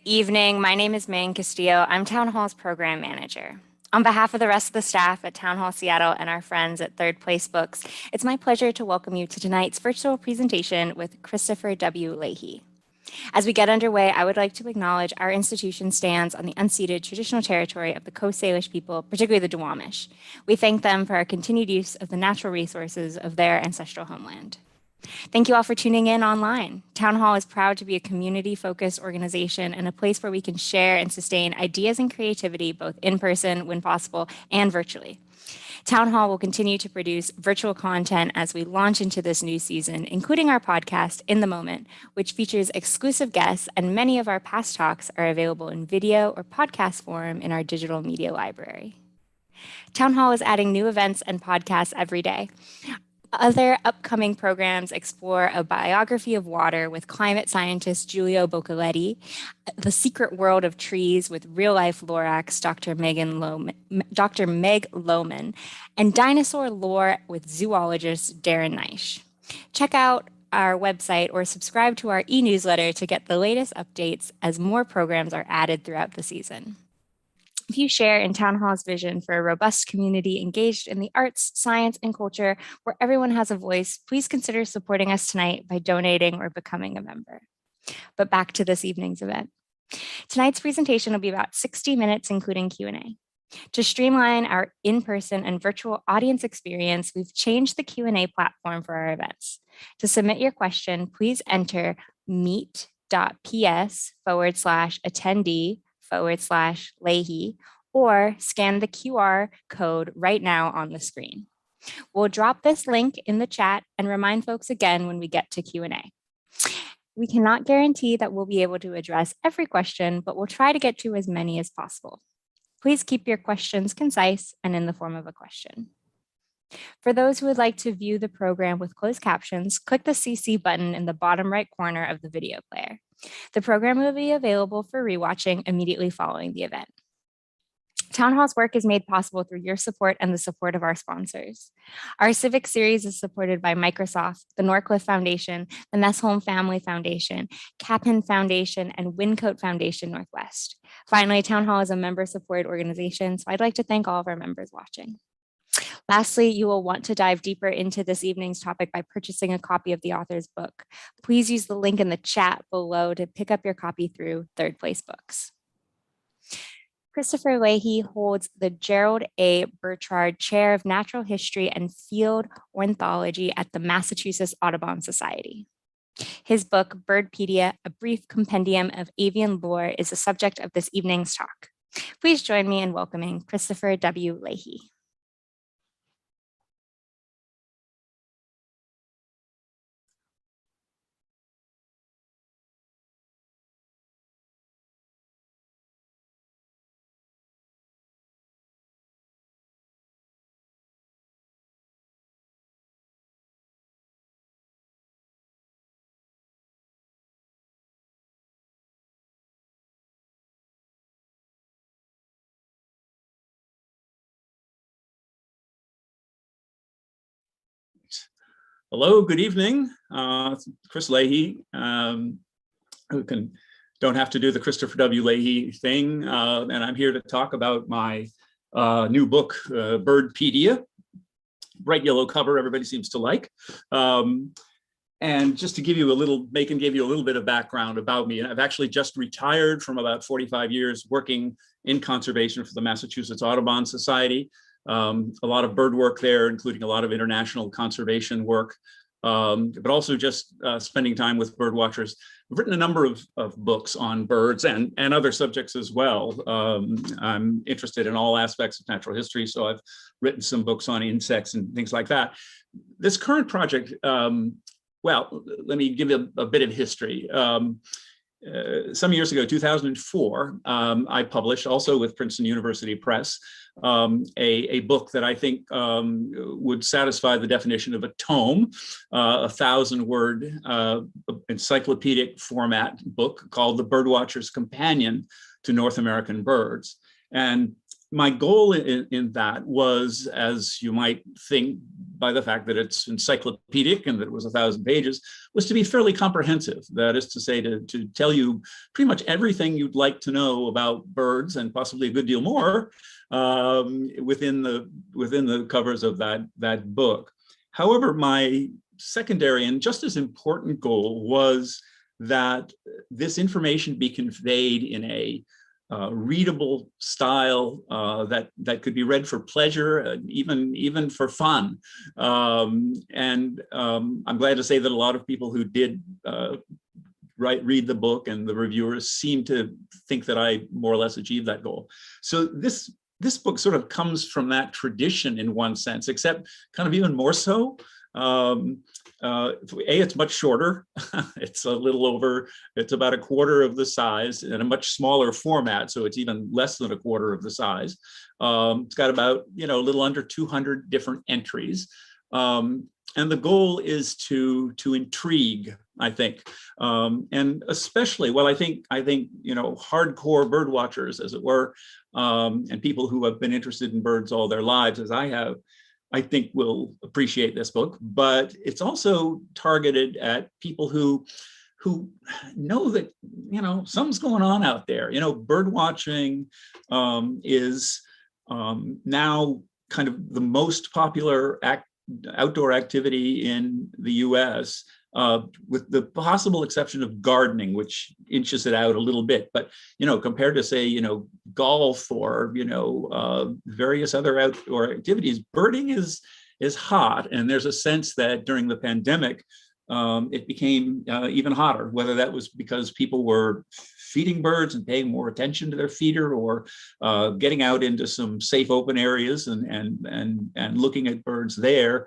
evening. My name is Megan Castillo. I'm Town Hall's program manager. On behalf of the rest of the staff at Town Hall Seattle and our friends at Third Place Books, it's my pleasure to welcome you to tonight's virtual presentation with Christopher W. Leahy. As we get underway, I would like to acknowledge our institution stands on the unceded traditional territory of the Coast Salish people, particularly the Duwamish. We thank them for our continued use of the natural resources of their ancestral homeland. Thank you all for tuning in online. Town Hall is proud to be a community-focused organization and a place where we can share and sustain ideas and creativity both in person when possible and virtually. Town Hall will continue to produce virtual content as we launch into this new season, including our podcast, In the Moment, which features exclusive guests, and many of our past talks are available in video or podcast form in our digital media library. Town Hall is adding new events and podcasts every day. Other upcoming programs explore a biography of water with climate scientist Giulio Boccoletti, The Secret World of Trees with real-life Lorax Dr. Meg Lohman, and dinosaur lore with zoologist Darren Neisch. Check out our website or subscribe to our e-newsletter to get the latest updates as more programs are added throughout the season. If you share in Town Hall's vision for a robust community engaged in the arts, science, and culture where everyone has a voice, please consider supporting us tonight by donating or becoming a member. But back to this evening's event. Tonight's presentation will be about 60 minutes, including Q&A. To streamline our in-person and virtual audience experience, we've changed the Q&A platform for our events. To submit your question, please enter meet.ps/attendee/Leahy, or scan the QR code right now on the screen. We'll drop this link in the chat and remind folks again when we get to Q&A. We cannot guarantee that we'll be able to address every question, but we'll try to get to as many as possible. Please keep your questions concise and in the form of a question. For those who would like to view the program with closed captions, click the CC button in the bottom right corner of the video player. The program will be available for rewatching immediately following the event. Town Hall's work is made possible through your support and the support of our sponsors. Our Civic Series is supported by Microsoft, the Norcliffe Foundation, the Nessholm Family Foundation, Capin Foundation, and Wincoat Foundation Northwest. Finally, Town Hall is a member-supported organization, so I'd like to thank all of our members watching. Lastly, you will want to dive deeper into this evening's topic by purchasing a copy of the author's book. Please use the link in the chat below to pick up your copy through Third Place Books. Christopher Leahy holds the Gerald A. Burchard Chair of Natural History and Field Ornithology at the Massachusetts Audubon Society. His book, Birdpedia, A Brief Compendium of Avian Lore, is the subject of this evening's talk. Please join me in welcoming Christopher W. Leahy. Hello, good evening. Chris Leahy, don't have to do the Christopher W. Leahy thing, and I'm here to talk about my new book, Birdpedia. Bright yellow cover, everybody seems to like. And just to give you a little, Macon gave you a little bit of background about me. And I've actually just retired from about 45 years working in conservation for the Massachusetts Audubon Society. A lot of bird work there, including a lot of international conservation work, but also just spending time with bird watchers. I've written a number of books on birds and other subjects as well. I'm interested in all aspects of natural history, so I've written some books on insects and things like that. This current project, well, let me give you a bit of history. Some years ago, 2004, I published, also with Princeton University Press, a book that I think would satisfy the definition of a tome, a 1,000-word encyclopedic format book called The Birdwatcher's Companion to North American Birds. And my goal in that was, as you might think by the fact that it's encyclopedic and that it was 1,000 pages, was to be fairly comprehensive. That is to say, to tell you pretty much everything you'd like to know about birds, and possibly a good deal more, within the covers of that book. However, my secondary and just as important goal was that this information be conveyed in a readable style that could be read for pleasure, even for fun. I'm glad to say that a lot of people who did read the book, and the reviewers seem to think that I more or less achieved that goal. So this book sort of comes from that tradition in one sense, except kind of even more so. It's much shorter. It's about a quarter of the size, and a much smaller format, so it's even less than a quarter of the size. It's got about, a little under 200 different entries. And the goal is to intrigue, I think, and especially, well, I think hardcore bird watchers, as it were, and people who have been interested in birds all their lives, as I have, I think will appreciate this book. But it's also targeted at people who know that something's going on out there. Bird watching is now kind of the most popular outdoor activity in the US, with the possible exception of gardening, which inches it out a little bit. But, compared to, say, golf or, various other outdoor activities, birding is hot. And there's a sense that during the pandemic, it became even hotter, whether that was because people were feeding birds and paying more attention to their feeder, or getting out into some safe open areas and looking at birds there,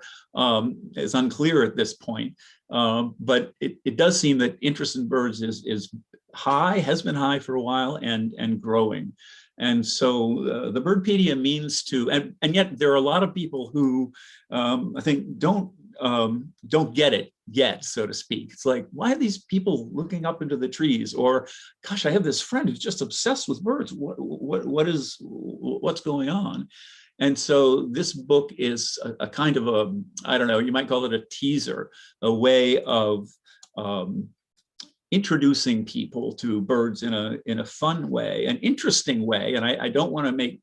is unclear at this point. But it does seem that interest in birds is high, has been high for a while, and growing. And so the Birdpedia means to, and yet there are a lot of people who I think don't get it yet, so to speak. It's like, why are these people looking up into the trees? Or, gosh, I have this friend who's just obsessed with birds. What's going on? And so this book is a kind of I don't know, you might call it a teaser, a way of introducing people to birds in a fun way, an interesting way. And I don't want to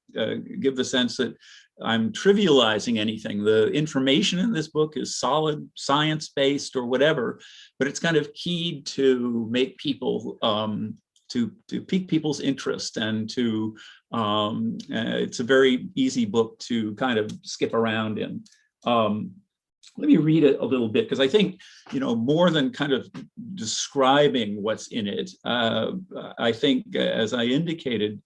give the sense that I'm trivializing anything. The information in this book is solid, science-based or whatever, but it's kind of keyed to make people, to pique people's interest, and to, it's a very easy book to kind of skip around in. Let me read it a little bit, because I think, more than kind of describing what's in it, I think, as I indicated,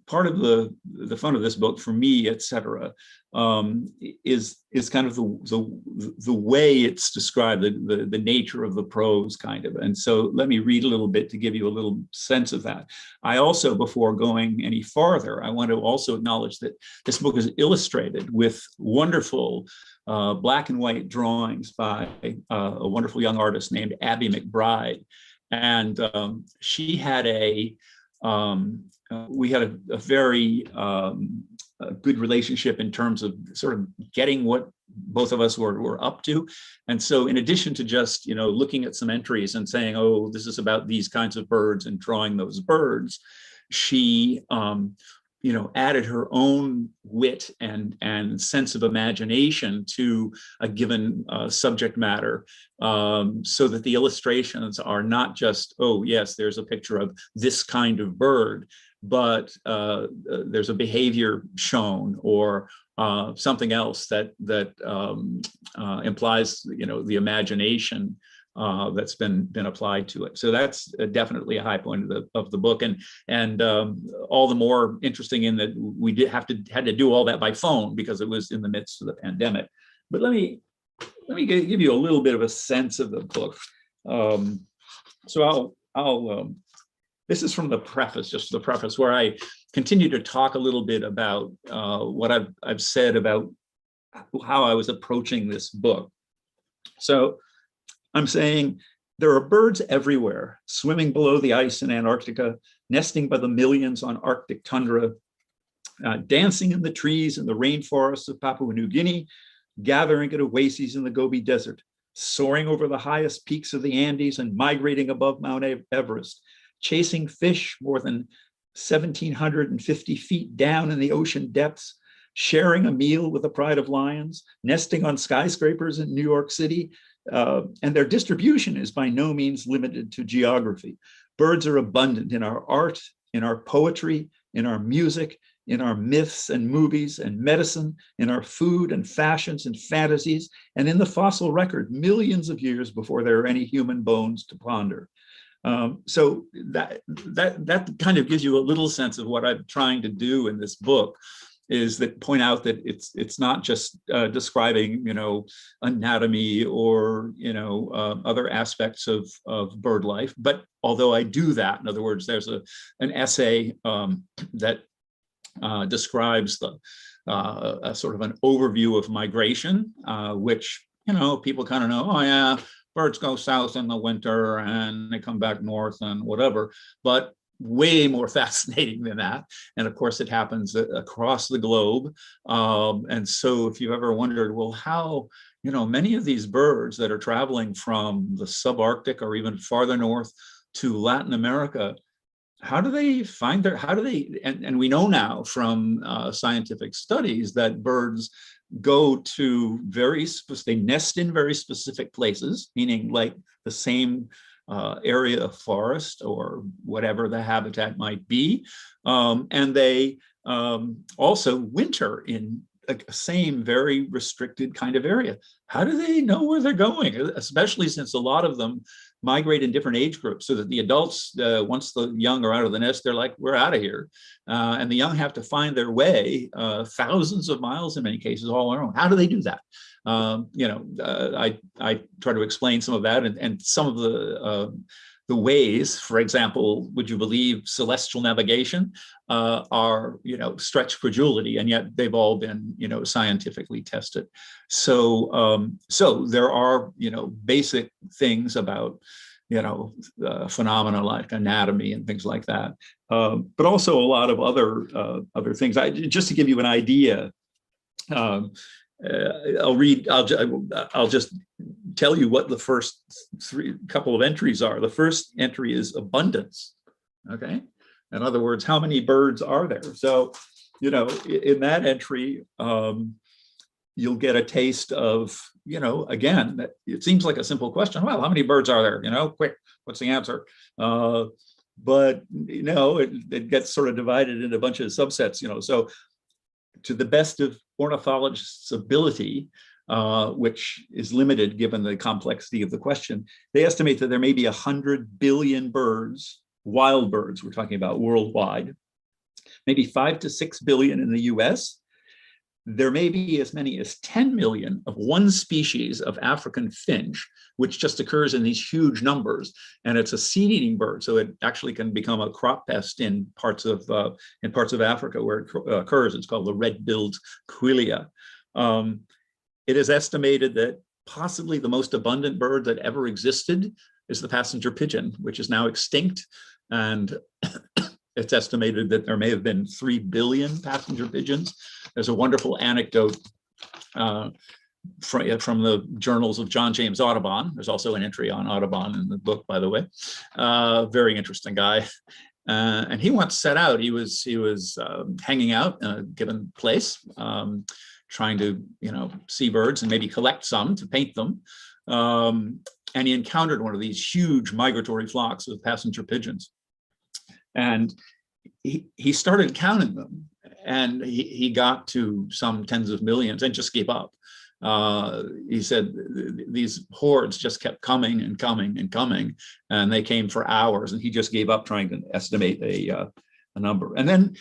part of the fun of this book for me, et cetera, is kind of the way it's described, the nature of the prose, kind of. And so let me read a little bit to give you a little sense of that. I also, before going any farther, I want to also acknowledge that this book is illustrated with wonderful black and white drawings by a wonderful young artist named Abby McBride. And she had we had a very good relationship in terms of sort of getting what both of us were up to. And so in addition to just, looking at some entries and saying, oh, this is about these kinds of birds, and drawing those birds, she, added her own wit and sense of imagination to a given subject matter, so that the illustrations are not just, oh, yes, there's a picture of this kind of bird, but there's a behavior shown, or something else that implies, the imagination that's been applied to it. So that's definitely a high point of the book, and all the more interesting in that we had to do all that by phone because it was in the midst of the pandemic. But let me give you a little bit of a sense of the book. So I'll this is from the preface, just the preface, where I continue to talk a little bit about what I've said about how I was approaching this book. So I'm saying there are birds everywhere, swimming below the ice in Antarctica, nesting by the millions on Arctic tundra, dancing in the trees in the rainforests of Papua New Guinea, gathering at oases in the Gobi Desert, soaring over the highest peaks of the Andes and migrating above Mount Everest, chasing fish more than 1,750 feet down in the ocean depths, sharing a meal with the pride of lions, nesting on skyscrapers in New York City, and their distribution is by no means limited to geography. Birds are abundant in our art, in our poetry, in our music, in our myths and movies and medicine, in our food and fashions and fantasies, and in the fossil record millions of years before there are any human bones to ponder. So that kind of gives you a little sense of what I'm trying to do in this book, is that point out that it's not just describing, anatomy or, other aspects of bird life. But although I do that, in other words, there's an essay that describes a sort of an overview of migration, which, people kind of know, oh yeah, birds go south in the winter and they come back north and whatever, but way more fascinating than that. And of course, it happens across the globe. And so if you've ever wondered, well, how, many of these birds that are traveling from the subarctic or even farther north to Latin America, how do they find and we know now from scientific studies that birds go to they nest in very specific places, meaning like the same area of forest or whatever the habitat might be. And they also winter in a same very restricted kind of area. How do they know where they're going? Especially since a lot of them migrate in different age groups, so that the adults, once the young are out of the nest, they're like, we're out of here. And the young have to find their way thousands of miles in many cases all on their own. How do they do that? I try to explain some of that, and some of the ways, for example, would you believe celestial navigation are, stretch credulity, and yet they've all been, scientifically tested. So, so there are, basic things about, phenomena like anatomy and things like that, but also a lot of other things. Just to give you an idea, I'll just tell you what the first couple of entries are. The first entry is abundance. Okay. In other words, how many birds are there? So, in that entry, you'll get a taste of, again, it seems like a simple question. Well, how many birds are there? Quick, what's the answer? But, it gets sort of divided into a bunch of subsets, so to the best of ornithologists' ability, which is limited given the complexity of the question, they estimate that there may be 100 billion birds, wild birds we're talking about worldwide, maybe 5 to 6 billion in the US. There may be as many as 10 million of one species of African finch, which just occurs in these huge numbers. And it's a seed-eating bird, so it actually can become a crop pest in parts of Africa where it occurs. It's called the red-billed quelea. It is estimated that possibly the most abundant bird that ever existed is the passenger pigeon, which is now extinct. And it's estimated that there may have been 3 billion passenger pigeons. There's a wonderful anecdote from the journals of John James Audubon. There's also an entry on Audubon in the book, by the way. Very interesting guy. And he once set out, he was hanging out in a given place, trying to, see birds and maybe collect some to paint them. And he encountered one of these huge migratory flocks of passenger pigeons. And he started counting them, and he got to some tens of millions and just gave up. He said these hordes just kept coming and coming and coming, and they came for hours, and he just gave up trying to estimate a number. And then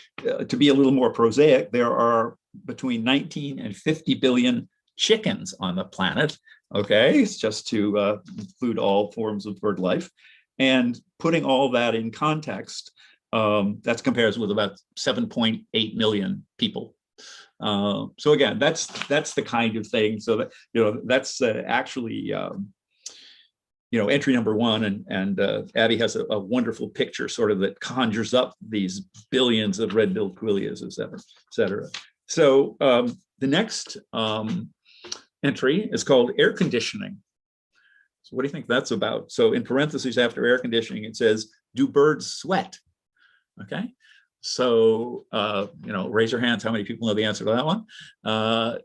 to be a little more prosaic, there are between 19 and 50 billion chickens on the planet. Okay, it's just to include all forms of bird life. And putting all that in context, that compares with about 7.8 million people. So again, that's the kind of thing. So that that's actually entry number one, and Abby has a wonderful picture sort of that conjures up these billions of red-billed quilias, et cetera. So the next entry is called air conditioning. So what do you think that's about? So in parentheses after air conditioning, it says, do birds sweat? Okay. So, raise your hands. How many people know the answer to that one?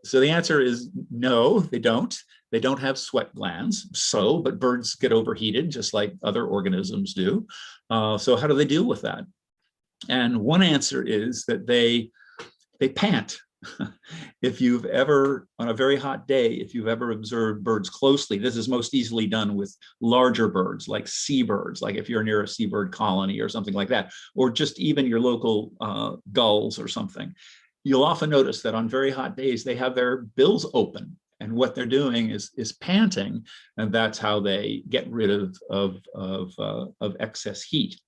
So the answer is no, they don't. They don't have sweat glands. But birds get overheated just like other organisms do. So how do they deal with that? And one answer is that they pant. If you've ever, on a very hot day, if you've ever observed birds closely, this is most easily done with larger birds like seabirds, like if you're near a seabird colony or something like that, or just even your local gulls or something. You'll often notice that on very hot days, they have their bills open. And what they're doing is panting, and that's how they get rid of excess heat.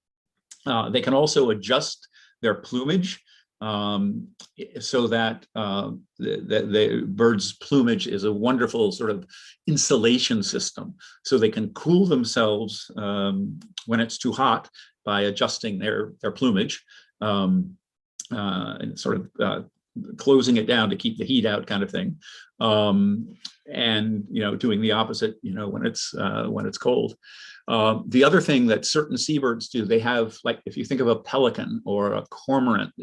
They can also adjust their plumage so that the bird's plumage is a wonderful sort of insulation system. So they can cool themselves when it's too hot by adjusting their plumage and sort of closing it down to keep the heat out, kind of thing. And doing the opposite, when it's cold. The other thing that certain seabirds do, they have, like if you think of a pelican or a cormorant,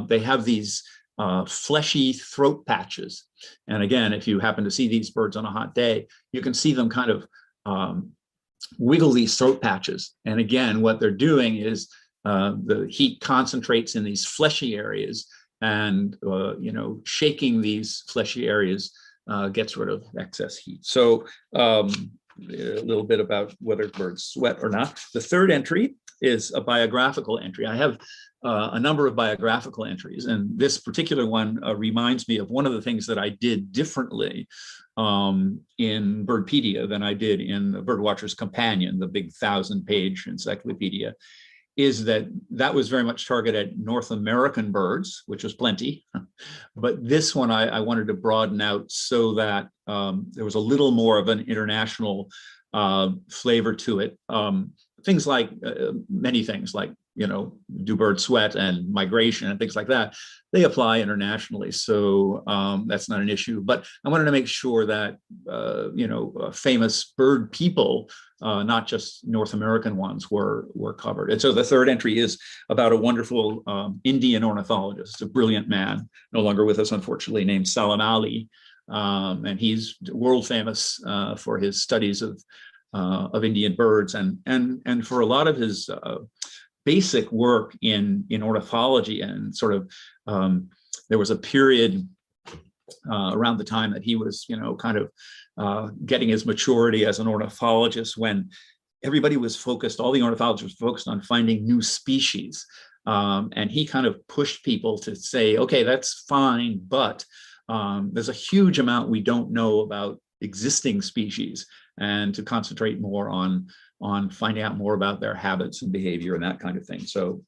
they have these fleshy throat patches. And again, if you happen to see these birds on a hot day, you can see them kind of wiggle these throat patches. And again, what they're doing is the heat concentrates in these fleshy areas, and shaking these fleshy areas gets rid of excess heat. So a little bit about whether birds sweat or not. The third entry is a biographical entry. I have a number of biographical entries, and this particular one reminds me of one of the things that I did differently in Birdpedia than I did in the Birdwatcher's Companion, the big 1,000-page encyclopedia, is that was very much targeted at North American birds, which was plenty. But this one I wanted to broaden out so that there was a little more of an international flavor to it. Things like, many things like, do birds sweat and migration and things like that, they apply internationally. So that's not an issue. But I wanted to make sure that, famous bird people, not just North American ones, were covered. And so the third entry is about a wonderful Indian ornithologist, a brilliant man, no longer with us, unfortunately, named Salim Ali. And he's world famous for his studies of Indian birds, and for a lot of his basic work in ornithology, and sort of there was a period around the time that he was kind of getting his maturity as an ornithologist, when everybody was focused, all the ornithologists were focused on finding new species, and he kind of pushed people to say, okay, that's fine, but there's a huge amount we don't know about existing species, and to concentrate more on finding out more about their habits and behavior and that kind of thing. So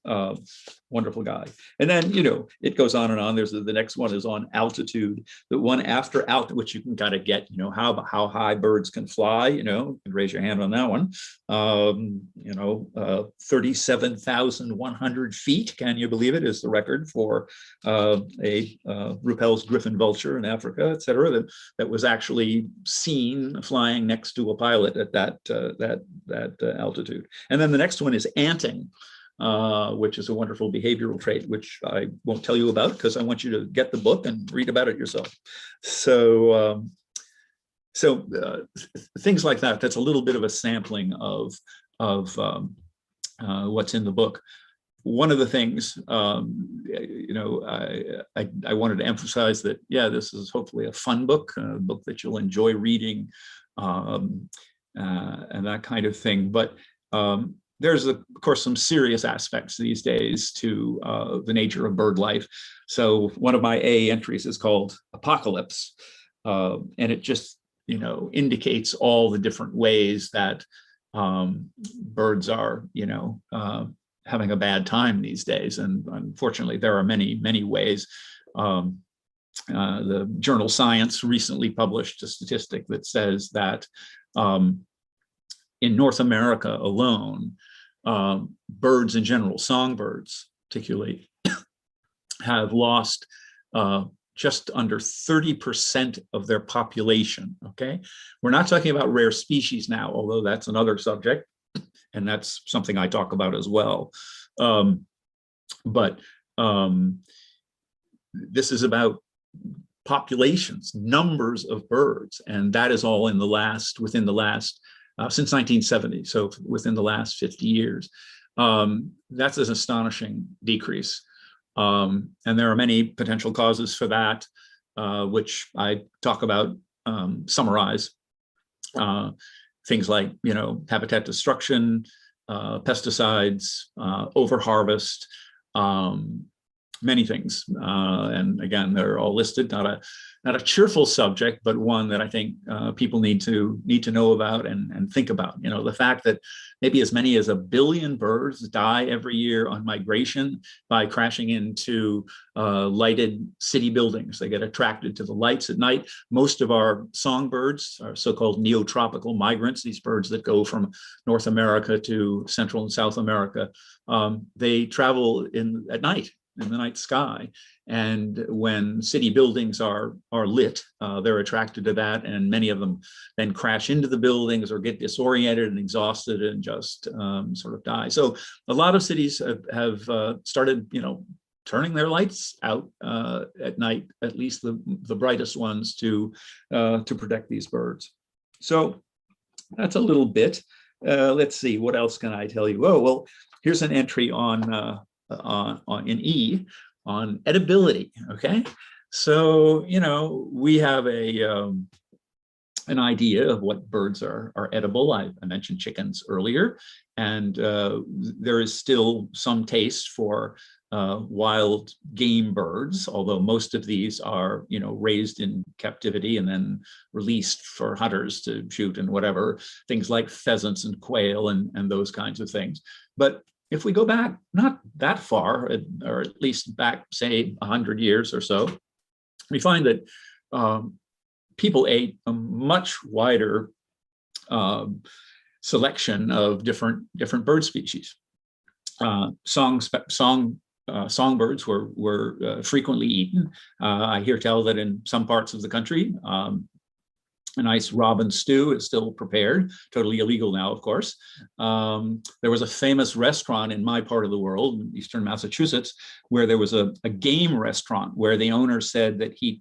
wonderful guy. And then, it goes on and on. There's the next one is on altitude. The one after altitude, which you can kind of get, how high birds can fly, you can raise your hand on that one. 37,100 feet, can you believe it, is the record for a Ruppel's griffon vulture in Africa, et cetera, that was actually seen flying next to a pilot at that altitude. And then the next one is anting, which is a wonderful behavioral trait, which I won't tell you about because I want you to get the book and read about it yourself. So, things like that. That's a little bit of a sampling of what's in the book. One of the things, I wanted to emphasize that, this is hopefully a fun book, a book that you'll enjoy reading, and that kind of thing. But there's, of course, some serious aspects these days to the nature of bird life. So one of my A entries is called Apocalypse, and it just, indicates all the different ways that birds are, having a bad time these days. And unfortunately, there are many, many ways. The journal Science recently published a statistic that says that in North America alone, birds in general, songbirds particularly, have lost just under 30% of their population, okay? We're not talking about rare species now, although that's another subject, and that's something I talk about as well. This is about populations, numbers of birds, and that is all within the last, since 1970, so within the last 50 years. That's an astonishing decrease. And there are many potential causes for that, which I talk about, summarize. Things like, habitat destruction, pesticides, overharvest, many things. And again, they're all listed, not a cheerful subject, but one that I think people need to know about and think about. The fact that maybe as many as 1 billion birds die every year on migration by crashing into lighted city buildings. They get attracted to the lights at night. Most of our songbirds are so-called neotropical migrants, these birds that go from North America to Central and South America. They travel at night, in the night sky. And when city buildings are lit, they're attracted to that, and many of them then crash into the buildings or get disoriented and exhausted and just sort of die. So a lot of cities have started, turning their lights out at night, at least the brightest ones, to protect these birds. So that's a little bit. Let's see, what else can I tell you? Oh, well, here's an entry in E on edibility. Okay, so we have an idea of what birds are edible. I mentioned chickens earlier, and there is still some taste for wild game birds, although most of these are raised in captivity and then released for hunters to shoot and whatever, things like pheasants and quail and those kinds of things. But if we go back not that far, or at least back, say, 100 years or so, we find that people ate a much wider selection of different bird species. Songbirds were frequently eaten. I hear tell that in some parts of the country, a nice robin stew is still prepared, totally illegal now, of course. There was a famous restaurant in my part of the world, Eastern Massachusetts, where there was a game restaurant where the owner said that he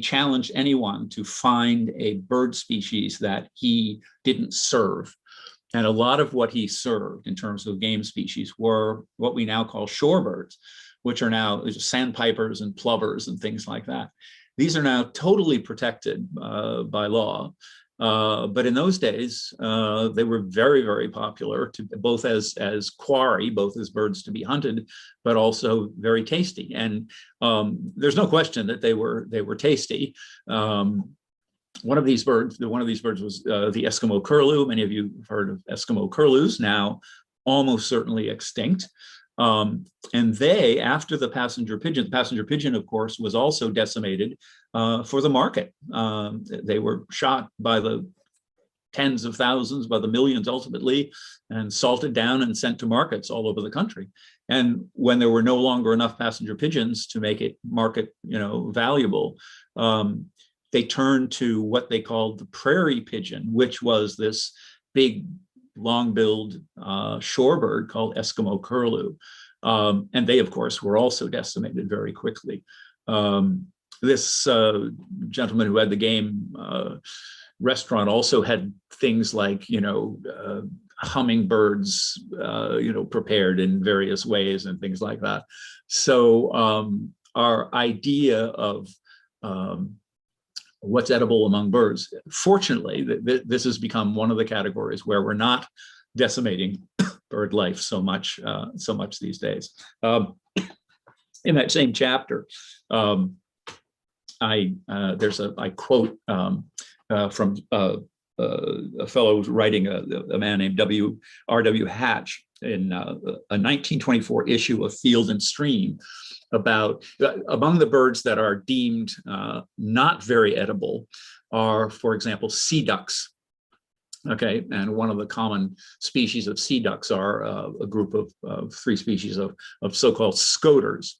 challenged anyone to find a bird species that he didn't serve. And a lot of what he served in terms of game species were what we now call shorebirds, which are now sandpipers and plovers and things like that. These are now totally protected by law. But in those days, they were very, very popular, both as quarry, both as birds to be hunted, but also very tasty. And there's no question that they were tasty. One of these birds was the Eskimo Curlew. Many of you have heard of Eskimo Curlews, now almost certainly extinct. And they, after the passenger pigeon, of course, was also decimated for the market. They were shot by the tens of thousands, by the millions ultimately, and salted down and sent to markets all over the country. And when there were no longer enough passenger pigeons to make it market, valuable, they turned to what they called the prairie pigeon, which was this big long-billed shorebird called Eskimo Curlew. And they, of course, were also decimated very quickly. This gentleman who had the game restaurant also had things like, hummingbirds, prepared in various ways and things like that. So our idea of what's edible among birds, fortunately, this has become one of the categories where we're not decimating bird life so much these days. In that same chapter, I quote from a fellow writing, a man named R.W. Hatch in a 1924 issue of Field and Stream, about among the birds that are deemed not very edible are, for example, sea ducks. Okay, and one of the common species of sea ducks are a group of 3 species of so-called scoters.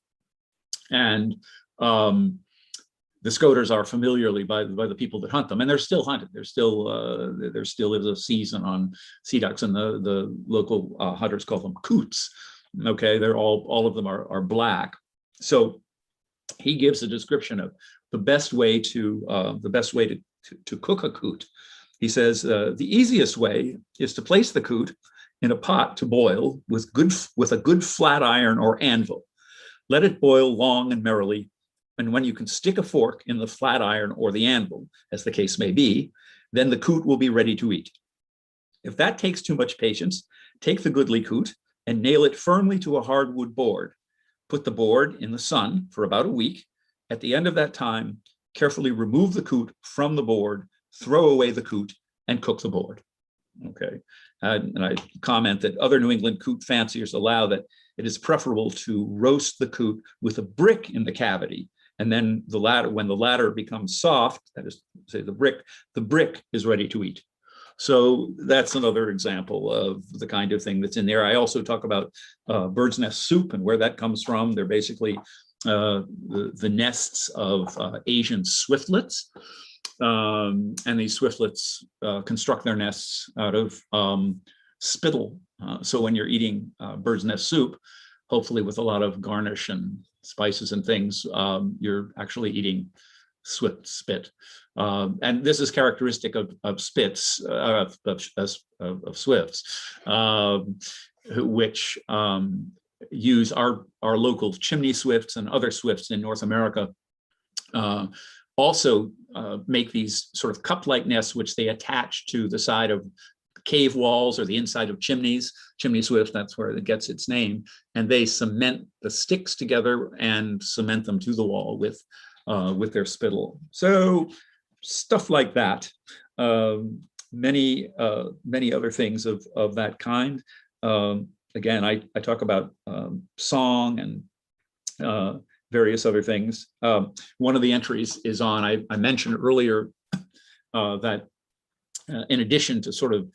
And the scoters are familiarly by the people that hunt them, and they're still hunted. There still is a season on sea ducks, and the local hunters call them coots. Okay, they're all of them are black. So he gives a description of the best way to cook a coot. He says the easiest way is to place the coot in a pot to boil with a good flat iron or anvil. Let it boil long and merrily, and when you can stick a fork in the flat iron or the anvil, as the case may be, then the coot will be ready to eat. If that takes too much patience, take the goodly coot and nail it firmly to a hardwood board. Put the board in the sun for about a week. At the end of that time, carefully remove the coot from the board, throw away the coot, and cook the board. Okay, and I comment that other New England coot fanciers allow that it is preferable to roast the coot with a brick in the cavity, and then when the latter becomes soft, that is, say the brick is ready to eat. So that's another example of the kind of thing that's in there. I also talk about bird's nest soup and where that comes from. They're basically the nests of Asian swiftlets. And these swiftlets construct their nests out of spittle. So when you're eating bird's nest soup, hopefully with a lot of garnish and spices and things, you're actually eating swift spit. And this is characteristic of spits, of swifts, which use our local chimney swifts and other swifts in North America. Also make these sort of cup-like nests, which they attach to the side of cave walls or the inside of chimneys. Chimney swift, that's where it gets its name. And they cement the sticks together and cement them to the wall with their spittle. So stuff like that. Many other things of that kind. Again, I talk about song and various other things. One of the entries is on, I mentioned earlier that in addition to sort of,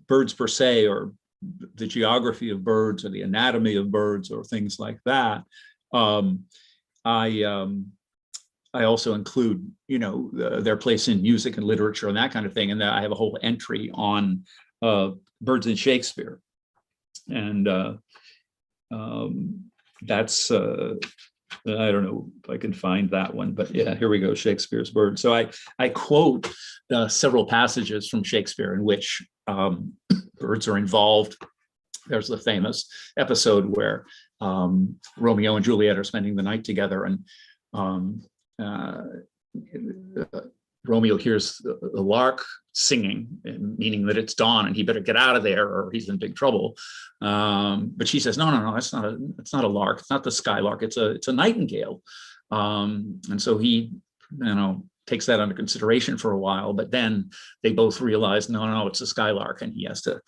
birds per se, or the geography of birds, or the anatomy of birds, or things like that, I also include, their place in music and literature and that kind of thing. And I have a whole entry on birds in Shakespeare. And that's, I don't know if I can find that one, but yeah, here we go, Shakespeare's bird. So I quote several passages from Shakespeare in which birds are involved. There's the famous episode where Romeo and Juliet are spending the night together, and Romeo hears the lark singing, meaning that it's dawn and he better get out of there or he's in big trouble. But she says, no, it's not a lark. It's not the skylark. It's a nightingale. And so he, takes that under consideration for a while, but then they both realize, no, it's a skylark, and he has to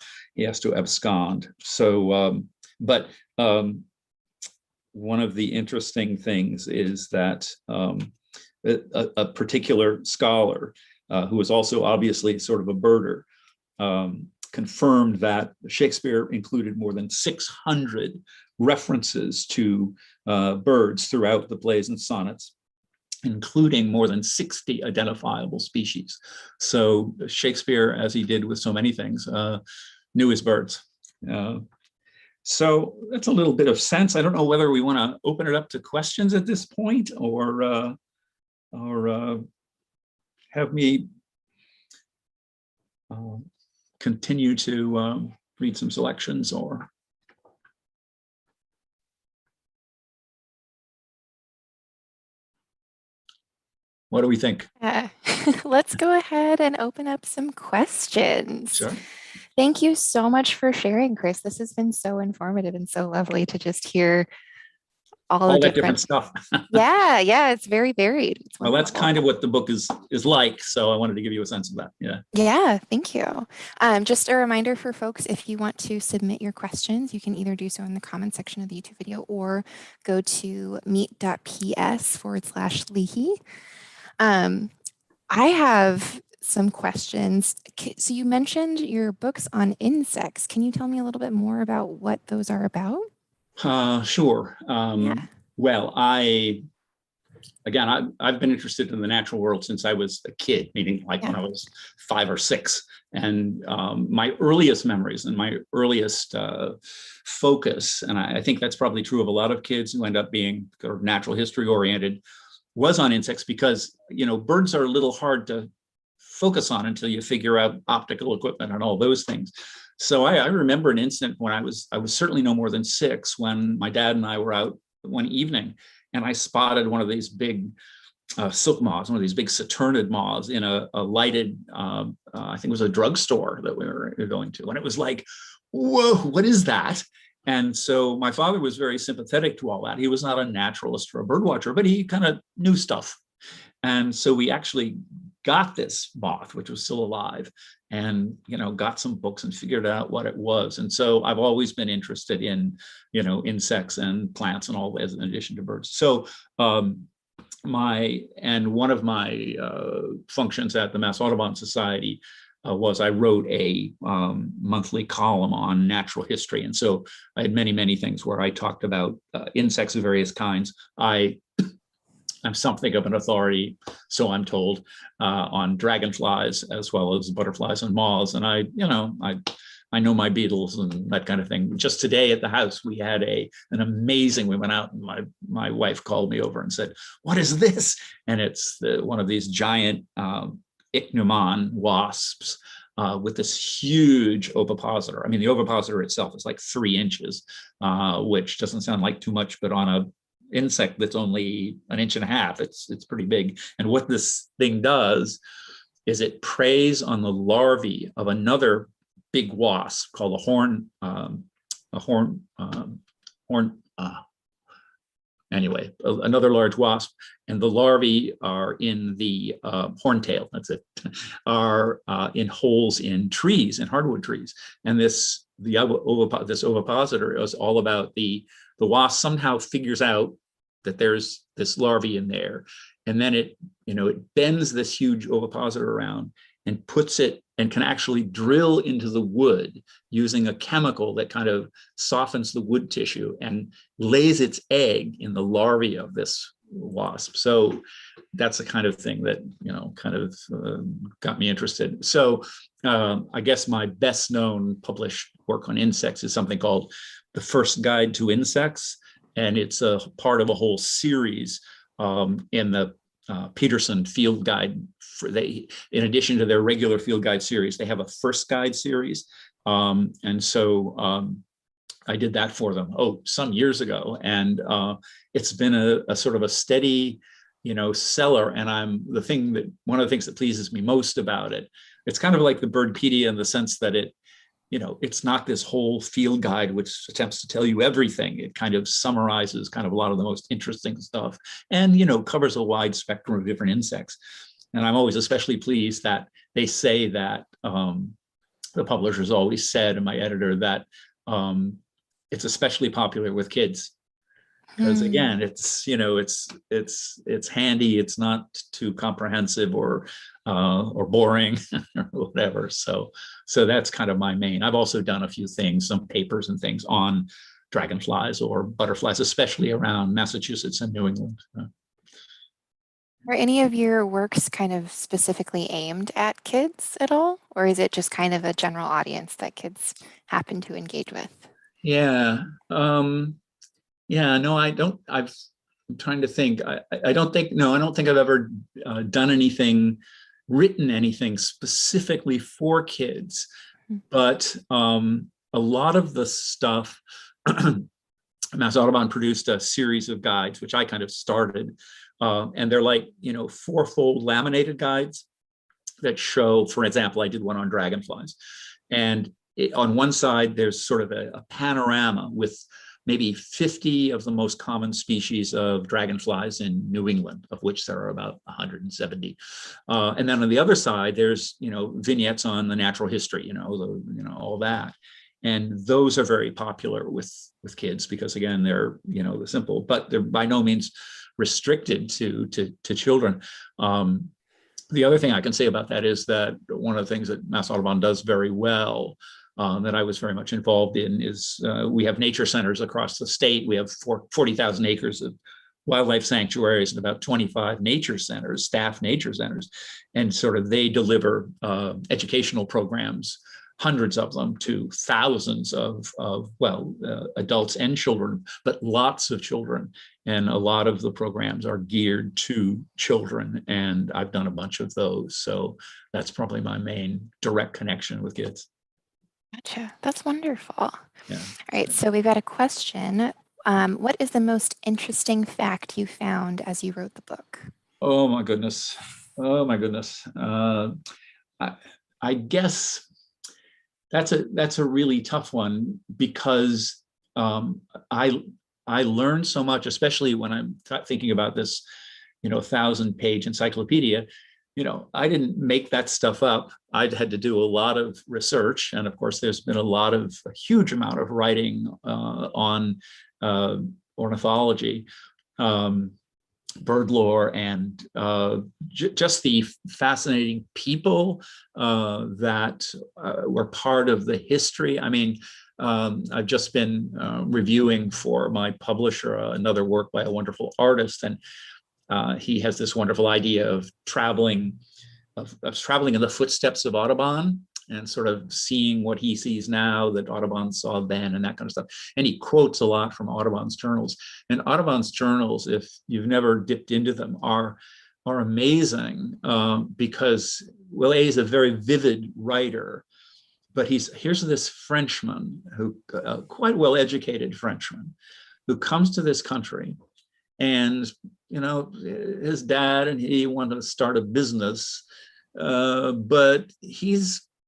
abscond. So, but one of the interesting things is that a particular scholar who is also obviously sort of a birder confirmed that Shakespeare included more than 600 references to birds throughout the plays and sonnets, including more than 60 identifiable species. So Shakespeare, as he did with so many things, knew his birds. So that's a little bit of sense. I don't know whether we want to open it up to questions at this point, or have me continue to read some selections, or. What do we think? Let's go ahead and open up some questions. Sure. Thank you so much for sharing, Chris. This has been so informative and so lovely to just hear all the different stuff. yeah, it's very varied. Well, that's kind of what the book is like, so I wanted to give you a sense of that. Yeah, thank you. Just a reminder for folks, if you want to submit your questions, you can either do so in the comment section of the YouTube video or go to meet.ps/Leahy. I have some questions. So you mentioned your books on insects. Can you tell me a little bit more about what those are about? Sure. Yeah. Well, I've been interested in the natural world since I was a kid, meaning like when I was 5 or 6. And my earliest memories and my earliest focus, and I think that's probably true of a lot of kids who end up being sort of natural history oriented, was on insects because, birds are a little hard to focus on until you figure out optical equipment and all those things. So I remember an incident when I was certainly no more than 6, when my dad and I were out one evening, and I spotted one of these big silk moths, one of these big saturnid moths in a lighted, I think it was a drugstore that we were going to. And it was like, whoa, what is that? And so my father was very sympathetic to all that. He was not a naturalist or a bird watcher, but he kind of knew stuff. And so we actually got this moth, which was still alive, and got some books and figured out what it was. And so I've always been interested in insects and plants and all, as in addition to birds. So one of my functions at the Mass Audubon Society was I wrote a monthly column on natural history. And so I had many things where I talked about insects of various kinds. I'm something of an authority, so I'm told, on dragonflies as well as butterflies and moths. And I know my beetles and that kind of thing. Just today at the house, we had an amazing, we went out and my wife called me over and said, "What is this?" And it's one of these giant ichneumon wasps with this huge ovipositor. I mean, the ovipositor itself is like 3 inches, which doesn't sound like too much, but on a insect that's only 1.5 inches, it's pretty big. And what this thing does is it preys on the larvae of another big wasp called another large wasp, and the larvae are in the horntail, that's it, are in holes in trees, in hardwood trees. And this ovipositor is all about the wasp somehow figures out that there's this larvae in there, and then it bends this huge ovipositor around and puts it, and can actually drill into the wood using a chemical that kind of softens the wood tissue and lays its egg in the larvae of this wasp. So that's the kind of thing that got me interested. So I guess my best known published work on insects is something called The First Guide to Insects, and it's a part of a whole series in the Peterson Field Guide. In addition to their regular Field Guide series, they have a First Guide series, and so I did that for them some years ago, and it's been a sort of a steady seller. And one of the things that pleases me most about it, it's kind of like the Birdpedia in the sense that it's not this whole field guide which attempts to tell you everything. It kind of summarizes kind of a lot of the most interesting stuff, and covers a wide spectrum of different insects. And I'm always especially pleased that they say that the publisher's always said, and my editor, that it's especially popular with kids. Because again, it's handy. It's not too comprehensive or boring or whatever. So that's kind of my main. I've also done a few things, some papers and things on dragonflies or butterflies, especially around Massachusetts and New England. Are any of your works kind of specifically aimed at kids at all, or is it just kind of a general audience that kids happen to engage with? Yeah. No, I don't. I'm trying to think. I don't think I've ever written anything specifically for kids, but a lot of the stuff, Mass Audubon produced a series of guides, which I kind of started, and they're like, 4-fold laminated guides that show, for example, I did one on dragonflies, and on one side, there's sort of a panorama with maybe 50 of the most common species of dragonflies in New England, of which there are about 170. And then on the other side, there's vignettes on the natural history, all that. And those are very popular with kids because, again, they're simple, but they're by no means restricted to children. The other thing I can say about that is that one of the things that Mass Audubon does very well, that I was very much involved in, is we have nature centers across the state. We have 40,000 acres of wildlife sanctuaries and about 25 nature centers, staff nature centers, and sort of they deliver educational programs, hundreds of them, to thousands of adults and children, but lots of children. And a lot of the programs are geared to children, and I've done a bunch of those. So that's probably my main direct connection with kids. Gotcha. That's wonderful. Yeah. All right, so we've got a question. What is the most interesting fact you found as you wrote the book? Oh my goodness. Oh my goodness. I guess that's a really tough one, because I learned so much, especially when I'm thinking about this, 1,000-page encyclopedia. I didn't make that stuff up. I'd had to do a lot of research, and of course, there's been a huge amount of writing on ornithology, bird lore, and just the fascinating people that were part of the history. I mean, I've just been reviewing for my publisher another work by a wonderful artist, and he has this wonderful idea of traveling in the footsteps of Audubon, and sort of seeing what he sees now that Audubon saw then, and that kind of stuff. And he quotes a lot from Audubon's journals. And Audubon's journals, if you've never dipped into them, are amazing, because, well, he's a very vivid writer, but here's this Frenchman, who quite well-educated Frenchman, who comes to this country, and his dad and he wanted to start a business, but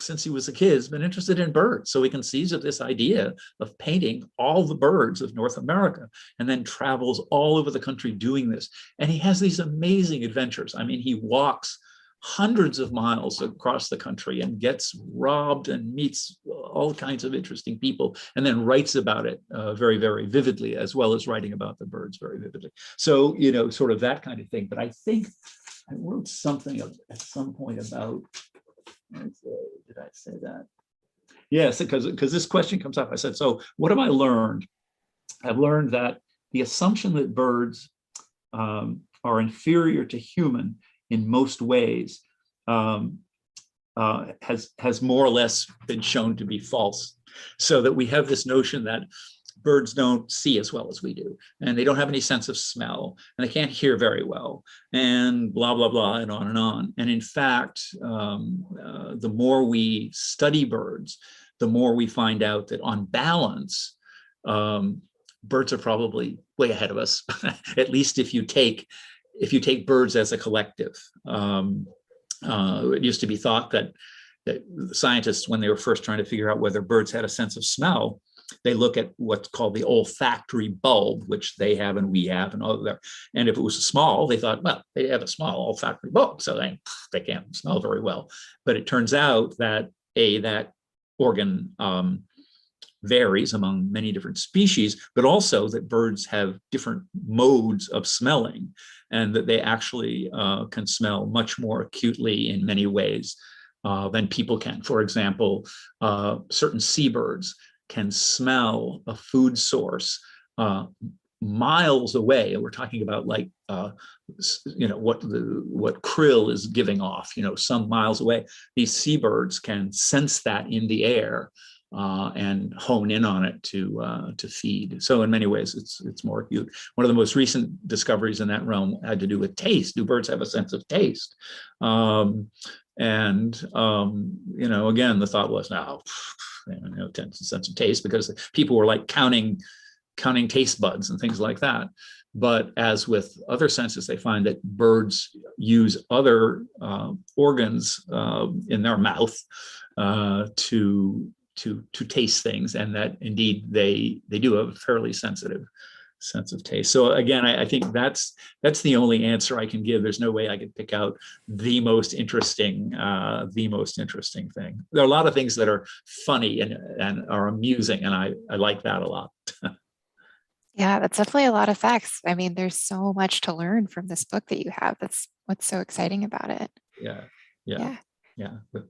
since he was a kid, has been interested in birds. So he conceives of this idea of painting all the birds of North America, and then travels all over the country doing this. And he has these amazing adventures. I mean, he walks hundreds of miles across the country and gets robbed and meets all kinds of interesting people, and then writes about it very, very vividly, as well as writing about the birds very vividly. So, sort of that kind of thing. But I think I wrote something at some point about, did I say that? Yes, because this question comes up. I said, so what have I learned? I've learned that the assumption that birds are inferior to human in most ways has more or less been shown to be false. So that we have this notion that birds don't see as well as we do, and they don't have any sense of smell, and they can't hear very well, and blah, blah, blah, and on and on. And in fact, the more we study birds, the more we find out that on balance, birds are probably way ahead of us, at least if you take birds as a collective. It used to be thought that scientists, when they were first trying to figure out whether birds had a sense of smell, they look at what's called the olfactory bulb, which they have and we have and all of that. And if it was small, they thought, well, they have a small olfactory bulb, so they can't smell very well. But it turns out that that organ varies among many different species, but also that birds have different modes of smelling, and that they actually can smell much more acutely in many ways than people can. For example, certain seabirds can smell a food source miles away, and we're talking about like what krill is giving off, some miles away. These seabirds can sense that in the air and hone in on it to feed. So in many ways, it's more acute. One of the most recent discoveries in that realm had to do with taste. Do birds have a sense of taste? Again, the thought was, no sense of taste, because people were like counting taste buds and things like that. But as with other senses, they find that birds use other organs in their mouth to taste things, and that indeed they do have a fairly sensitive sense of taste. So again, I think that's the only answer I can give. There's no way I could pick out the most interesting thing. There are a lot of things that are funny and are amusing, and I like that a lot. Yeah, that's definitely a lot of facts. I mean, there's so much to learn from this book that you have. That's what's so exciting about it. yeah, yeah, Yeah. yeah. But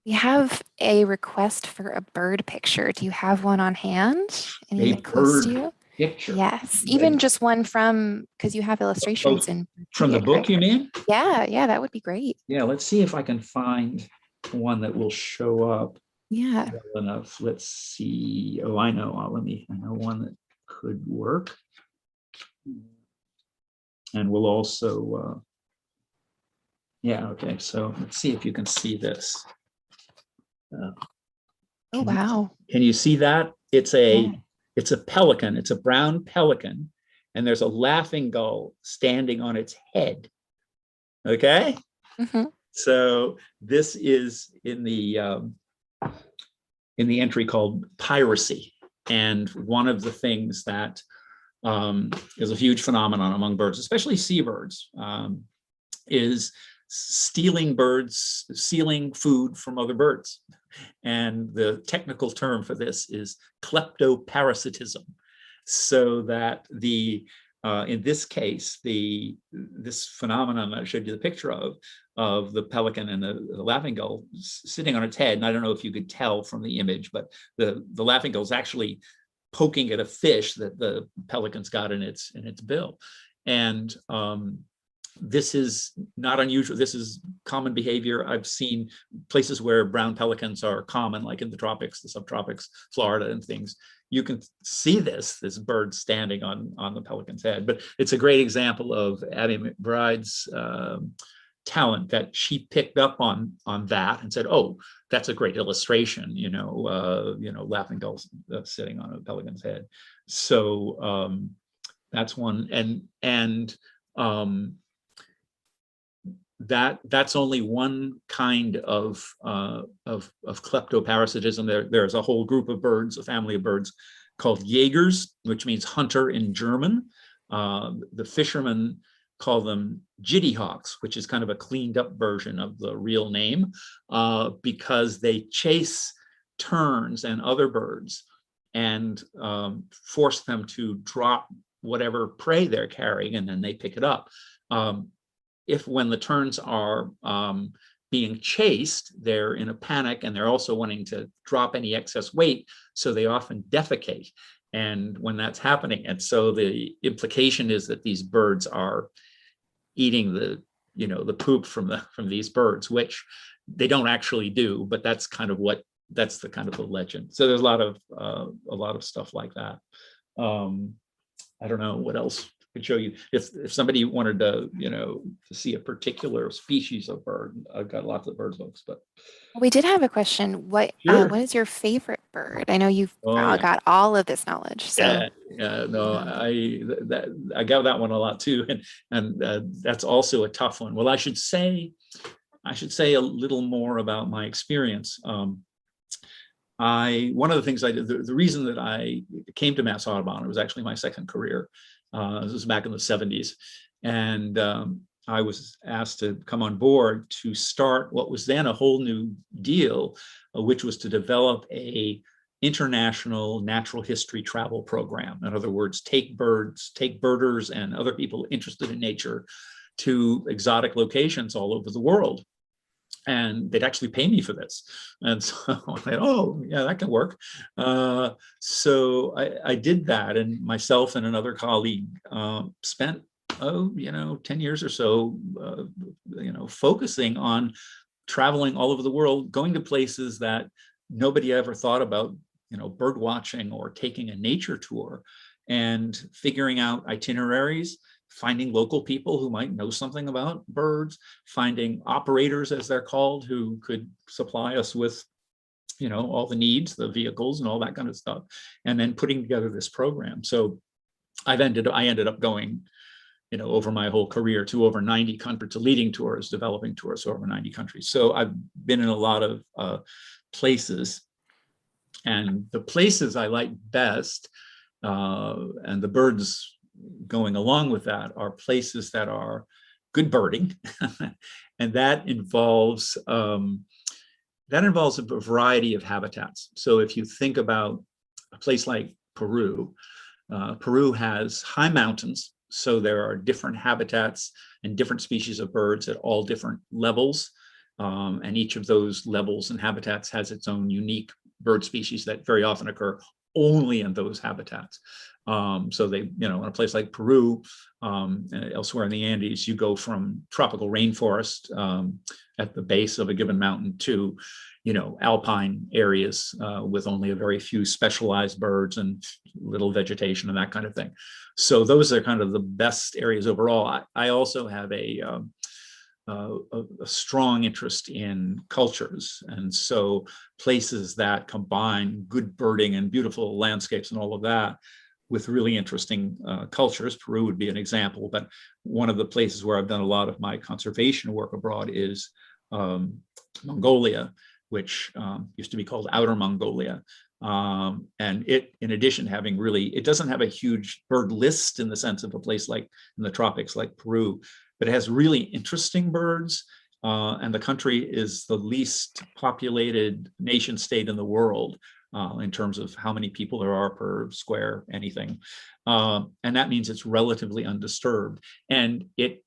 We have a request for a bird picture. Do you have one on hand? a Any close to bird you? picture. Yes, even just one from, because you have Oh, illustrations in from the Birdpedia, book, correct? you mean? Yeah, yeah, that would be great. Yeah, let's see if I can find one that will show up Yeah. well enough. Let's see. Oh, I know. I know one that could work. And we'll also, yeah, okay. So let's see if you can see this. Uh, Oh, wow. can you see that? Yeah. It's a pelican. It's a brown pelican, and there's a laughing gull standing on its head. Okay. Hmm. So this is in the entry called Piracy, and one of the things that is a huge phenomenon among birds, especially seabirds, is stealing food from other birds. And the technical term for this is kleptoparasitism. So that in this case, this phenomenon I showed you the picture of the pelican and the laughing gull sitting on its head, and I don't know if you could tell from the image, but the laughing gull is actually poking at a fish that the pelican's got in its bill. And this is not unusual. This is common behavior. I've seen places where brown pelicans are common, like in the tropics, the subtropics, Florida and things. You can see this bird standing on the pelican's head. But it's a great example of Avian McBride's talent, that she picked up on that and said, "Oh, that's a great illustration." Laughing gulls sitting on a pelican's head. So that's one, and that's only one kind of kleptoparasitism. There's a whole group of birds, a family of birds called Jägers, which means hunter in German. The fishermen call them giddyhawks, which is kind of a cleaned up version of the real name, because they chase terns and other birds and force them to drop whatever prey they're carrying, and then they pick it up. When the terns are being chased, they're in a panic, and they're also wanting to drop any excess weight, so they often defecate. And when that's happening, and so the implication is that these birds are eating the poop from these birds, which they don't actually do, but that's the kind of the legend. So there's a lot of stuff like that. I don't know what else I could show you. If somebody wanted to see a particular species of bird, I've got lots of bird books. But We did have a question. What sure. What is your favorite bird? I know you've Yeah. got all of this knowledge. So no, I got that one a lot too, and that's also a tough one. Well, I should say a little more about my experience. One of the things I did, the reason that I came to Mass Audubon, it was actually my second career. This was back in the 70s. And I was asked to come on board to start what was then a whole new deal, which was to develop a international natural history travel program. In other words, take birders and other people interested in nature to exotic locations all over the world. And they'd actually pay me for this. And so I thought, oh, yeah, that can work. So I did that, and myself and another colleague spent 10 years or so, focusing on traveling all over the world, going to places that nobody ever thought about, bird watching or taking a nature tour, and figuring out itineraries, finding local people who might know something about birds, finding operators, as they're called, who could supply us with, all the needs, the vehicles and all that kind of stuff, and then putting together this program. So I ended up going, over my whole career to over 90 countries, to leading tours, developing tours to over 90 countries. So I've been in a lot of places, and the places I like best, and the birds going along with that, are places that are good birding. And that involves a variety of habitats. So if you think about a place like Peru, Peru has high mountains So there are different habitats and different species of birds at all different levels. And each of those levels and habitats has its own unique bird species that very often occur only in those habitats. So they, in a place like Peru, and elsewhere in the Andes, you go from tropical rainforest at the base of a given mountain to, alpine areas with only a very few specialized birds and little vegetation and that kind of thing. So those are kind of the best areas overall. I also have a strong interest in cultures. And so places that combine good birding and beautiful landscapes and all of that with really interesting cultures. Peru would be an example, but one of the places where I've done a lot of my conservation work abroad is Mongolia, which used to be called Outer Mongolia. And it, in addition, having really, it doesn't have a huge bird list in the sense of a place like in the tropics like Peru, but it has really interesting birds. And the country is the least populated nation state in the world in terms of how many people there are per square anything. And that means it's relatively undisturbed. And it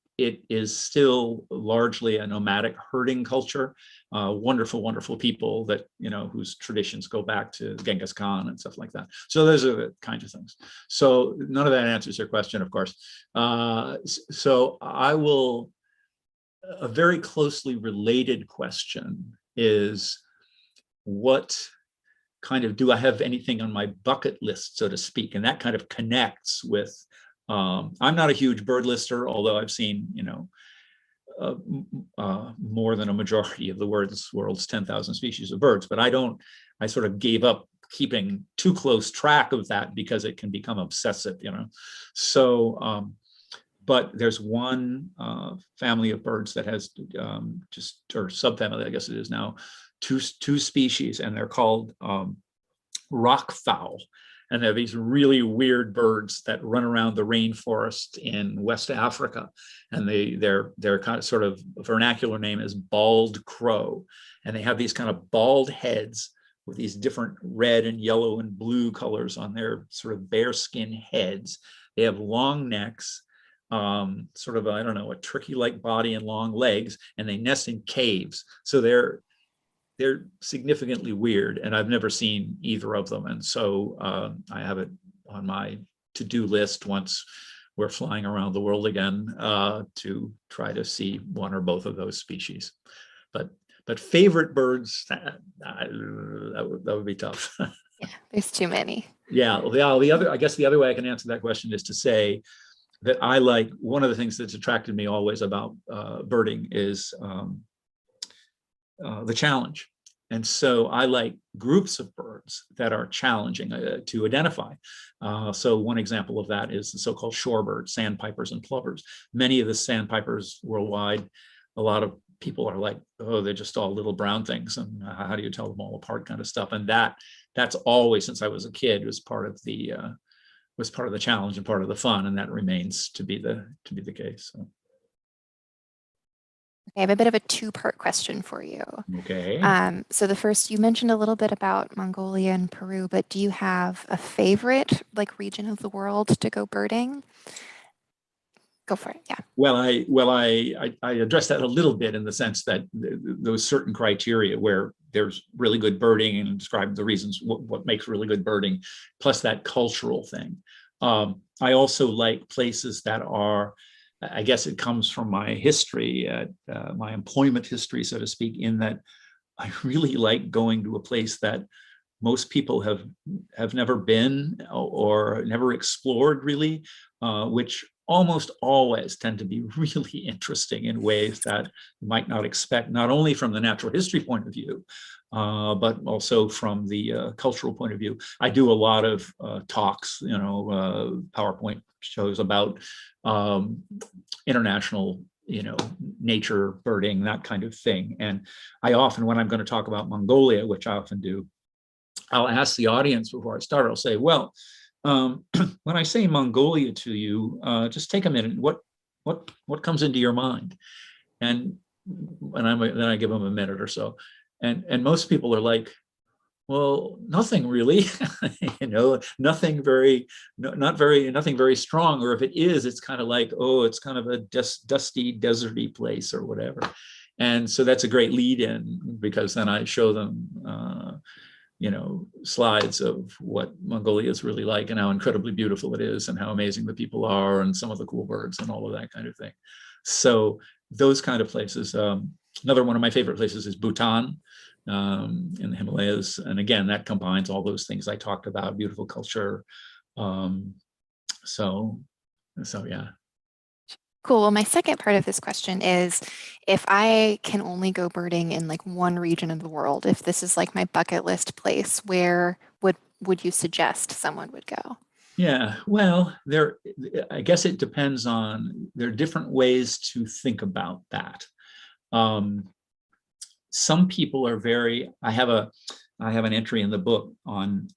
is still largely a nomadic herding culture. Wonderful, wonderful people that, whose traditions go back to Genghis Khan and stuff like that. So those are the kinds of things. So none of that answers your question, of course. So I will, a very closely related question is, what kind of, do I have anything on my bucket list, so to speak? And that kind of connects with, I'm not a huge bird lister, although I've seen, more than a majority of the world's 10,000 species of birds, but I sort of gave up keeping too close track of that because it can become obsessive, So, but there's one family of birds that has or subfamily, I guess it is now, two species, and they're called rockfowl. And they're these really weird birds that run around the rainforest in West Africa. And their kind of sort of vernacular name is bald crow. And they have these kind of bald heads with these different red and yellow and blue colors on their sort of bearskin heads. They have long necks, sort of, a turkey-like body and long legs, and they nest in caves. So they're significantly weird, and I've never seen either of them. And so I have it on my to-do list once we're flying around the world again to try to see one or both of those species. But favorite birds, that would be tough. Yeah, there's too many. Yeah, I guess the other way I can answer that question is to say that I like, one of the things that's attracted me always about birding is the challenge. And so I like groups of birds that are challenging to identify. So one example of that is the so-called shorebirds, sandpipers and plovers. Many of the sandpipers worldwide, a lot of people are like, oh, they're just all little brown things, and how do you tell them all apart, kind of stuff. And that's always, since I was a kid, was part of the challenge and part of the fun, and that remains to be the case. So. I have a bit of a two-part question for you. Okay. So the first, you mentioned a little bit about Mongolia and Peru, but do you have a favorite region of the world to go birding? Go for it. Yeah. Well, I addressed that a little bit in the sense that those certain criteria where there's really good birding, and describe the reasons what makes really good birding, plus that cultural thing. I also like places that are, I guess it comes from my history, my employment history, so to speak, in that I really like going to a place that most people have never been or never explored really, which almost always tend to be really interesting in ways that you might not expect, not only from the natural history point of view, but also from the cultural point of view. I do a lot of talks, PowerPoint shows about international, nature birding, that kind of thing. And I often, when I'm going to talk about Mongolia, which I often do, I'll ask the audience before I start, I'll say, well, when I say Mongolia to you, just take a minute. What comes into your mind? And then I give them a minute or so. And most people are like, Well, nothing really, nothing very, nothing very strong. Or if it is, it's kind of like, oh, it's kind of a dusty, deserty place or whatever. And so that's a great lead in, because then I show them, slides of what Mongolia is really like and how incredibly beautiful it is and how amazing the people are and some of the cool birds and all of that kind of thing. So those kind of places. Another one of my favorite places is Bhutan, in the Himalayas. And again, that combines all those things I talked about, beautiful culture. So yeah. Cool. Well, my second part of this question is, if I can only go birding in like one region of the world, if this is like my bucket list place, where would you suggest someone would go? Yeah, well, I guess it depends on, there are different ways to think about that. Some people are very, I have an entry in the book on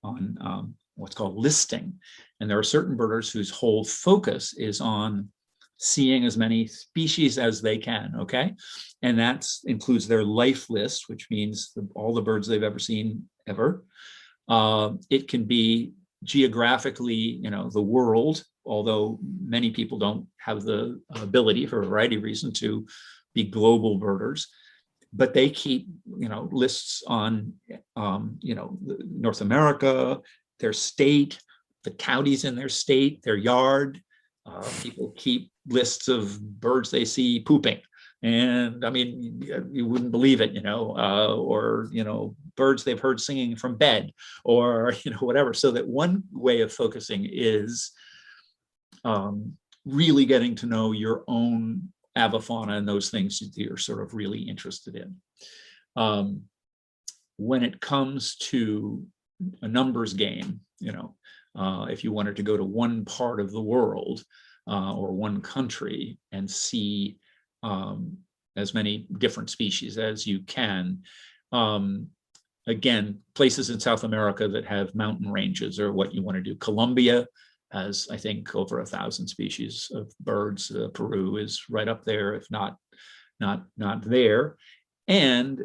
what's called listing. And there are certain birders whose whole focus is on seeing as many species as they can, okay? And that includes their life list, which means all the birds they've ever seen ever. It can be geographically, the world, although many people don't have the ability for a variety of reasons to be global birders. But they keep, lists on, North America, their state, the counties in their state, their yard. People keep lists of birds they see pooping. And I mean, you wouldn't believe it, or, birds they've heard singing from bed, or, whatever. So that one way of focusing is really getting to know your own avifauna and those things that you're sort of really interested in. When it comes to a numbers game, if you wanted to go to one part of the world or one country and see as many different species as you can, again, places in South America that have mountain ranges are what you want to do. Colombia has, I think, over 1,000 species of birds. Peru is right up there, if not there. And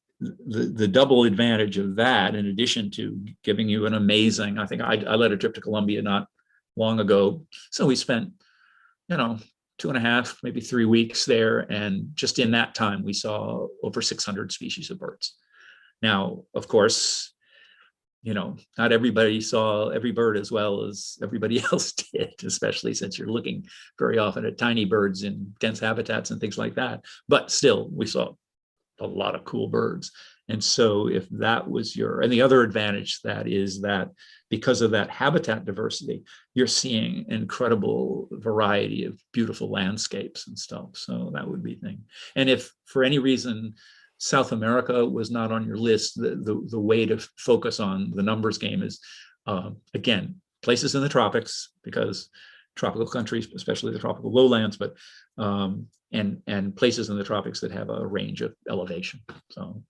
the double advantage of that, in addition to giving you an amazing, I think I led a trip to Colombia not long ago. So we spent, 2.5, maybe 3 weeks there. And just in that time, we saw over 600 species of birds. Now, of course, not everybody saw every bird as well as everybody else did, especially since you're looking very often at tiny birds in dense habitats and things like that. But still, we saw a lot of cool birds. And so if that was and the other advantage that is that because of that habitat diversity, you're seeing incredible variety of beautiful landscapes and stuff. So that would be the thing. And if for any reason South America was not on your list, the way to focus on the numbers game is, again, places in the tropics, because tropical countries, especially the tropical lowlands, but and places in the tropics that have a range of elevation. So,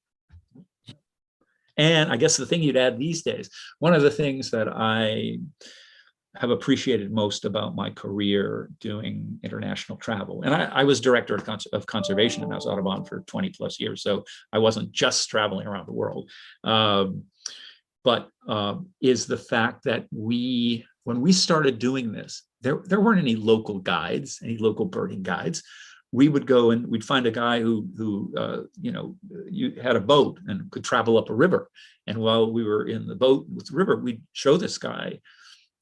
and I guess the thing you'd add these days, one of the things that I have appreciated most about my career doing international travel. And I was director of conservation in Audubon for 20 plus years. So I wasn't just traveling around the world. But is the fact that when we started doing this, there weren't any local guides, any local birding guides. We would go and we'd find a guy who you had a boat and could travel up a river. And while we were in the boat with the river, we'd show this guy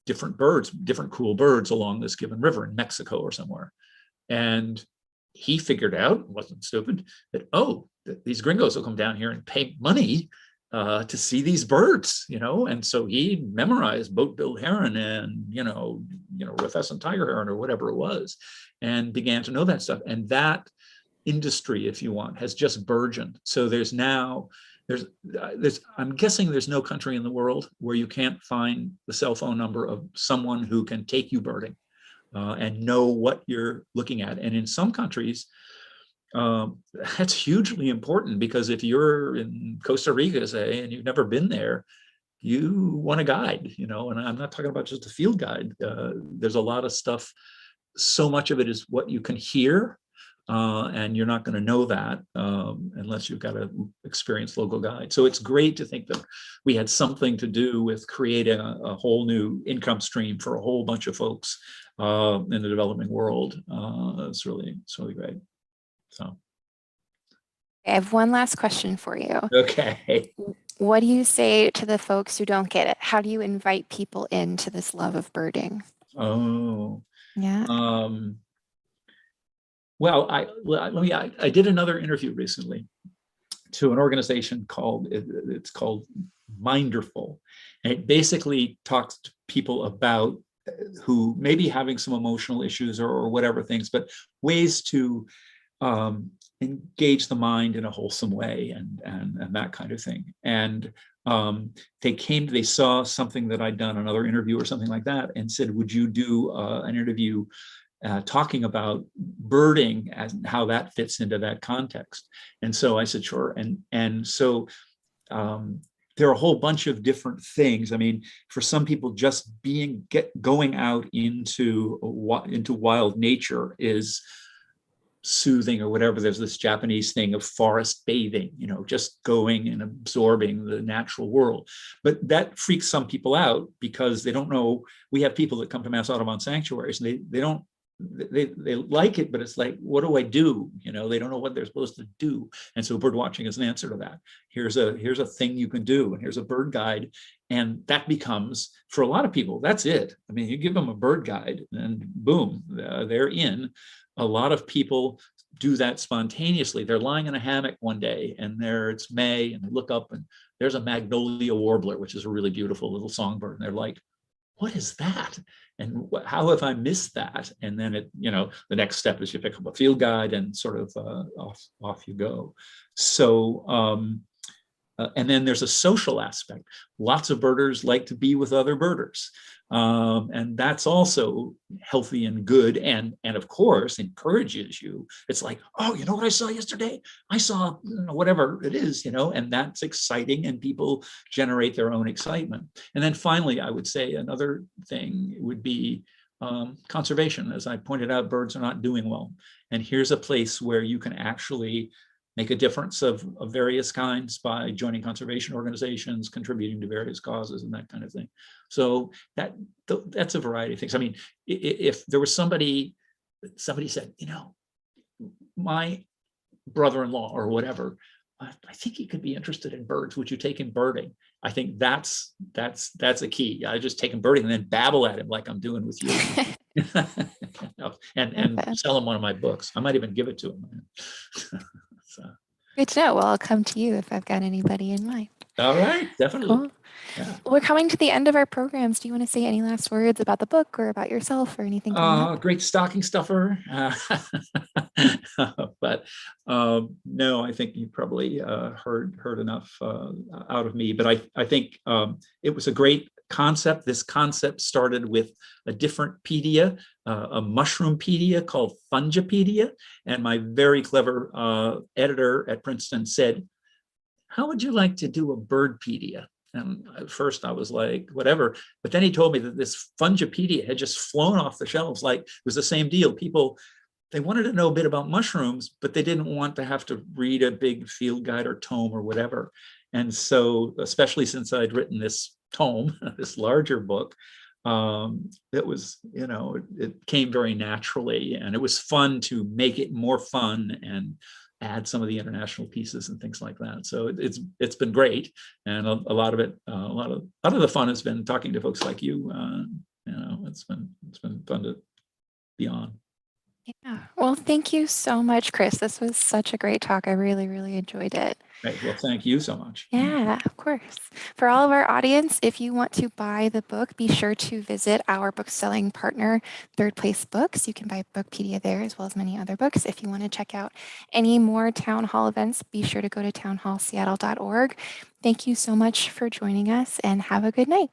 different birds, different cool birds along this given river in Mexico or somewhere. And he figured out, wasn't stupid, that, these gringos will come down here and pay money to see these birds, and so he memorized boat-billed heron and, rufescent tiger heron or whatever it was, and began to know that stuff. And that industry, if you want, has just burgeoned. So there's I'm guessing there's no country in the world where you can't find the cell phone number of someone who can take you birding and know what you're looking at. And in some countries, that's hugely important, because if you're in Costa Rica, say, and you've never been there, you want a guide, and I'm not talking about just a field guide. There's a lot of stuff. So much of it is what you can hear. and you're not going to know that unless you've got an experienced local guide. So it's great to think that we had something to do with creating a whole new income stream for a whole bunch of folks in the developing world. It's really great. So. I have one last question for you. Okay. What do you say to the folks who don't get it? How do you invite people into this love of birding? Oh. Yeah. Well, I did another interview recently to an organization called Minderful, and it basically talks to people about who may be having some emotional issues or whatever things, but ways to engage the mind in a wholesome way and that kind of thing. And they saw something that I'd done, another interview or something like that, and said, would you do an interview talking about birding and how that fits into that context? And so I said, sure. And so there are a whole bunch of different things. I mean, for some people, just going out into wild nature is soothing or whatever. There's this Japanese thing of forest bathing, just going and absorbing the natural world. But that freaks some people out because they don't know. We have people that come to Mass Audubon sanctuaries and they like it, but it's like, what do I do? They don't know what they're supposed to do. And so bird watching is an answer to that. Here's a thing you can do, and here's a bird guide. And that becomes, for a lot of people, that's it. I mean, you give them a bird guide and boom, they're in. A lot of people do that spontaneously. They're lying in a hammock one day and it's May, and they look up and there's a magnolia warbler, which is a really beautiful little songbird. And they're like, what is that? And how have I missed that? And then the next step is you pick up a field guide and sort of off you go. So, and then there's a social aspect. Lots of birders like to be with other birders. And that's also healthy and good, and of course encourages you. It's like, oh, you know what I saw yesterday? I saw whatever it is, and that's exciting, and people generate their own excitement. And then finally, I would say another thing would be conservation. As I pointed out, birds are not doing well. And here's a place where you can actually make a difference of various kinds by joining conservation organizations, contributing to various causes and that kind of thing. So that's a variety of things. I mean, if there was somebody said, my brother-in-law or whatever, I think he could be interested in birds. Would you take him birding? I think that's a key. I just take him birding and then babble at him like I'm doing with you. and sell him one of my books. I might even give it to him. So. Good to know. Well, I'll come to you if I've got anybody in mind. All right, definitely. Cool. Yeah. Well, we're coming to the end of our programs. Do you want to say any last words about the book or about yourself or anything? Great stocking stuffer. But no, I think you probably heard enough out of me. But I think it was a great concept. This concept started with a different pedia, a mushroompedia called Fungipedia. And my very clever editor at Princeton said, how would you like to do a Birdpedia? And at first I was like, whatever. But then he told me that this Fungipedia had just flown off the shelves. Like, it was the same deal. People, they wanted to know a bit about mushrooms, but they didn't want to have to read a big field guide or tome or whatever. And so, especially since I'd written this tome, this larger book, it was, it came very naturally, and it was fun to make it more fun and add some of the international pieces and things like that. So it's been great, and a lot of it, a lot of the fun has been talking to folks like you. It's been fun to be on. Yeah. Well, thank you so much, Chris. This was such a great talk. I really, really enjoyed it. Great. Well, thank you so much. Yeah, of course. For all of our audience, if you want to buy the book, be sure to visit our book-selling partner, Third Place Books. You can buy Bookpedia there as well as many other books. If you want to check out any more town hall events, be sure to go to townhallseattle.org. Thank you so much for joining us, and have a good night.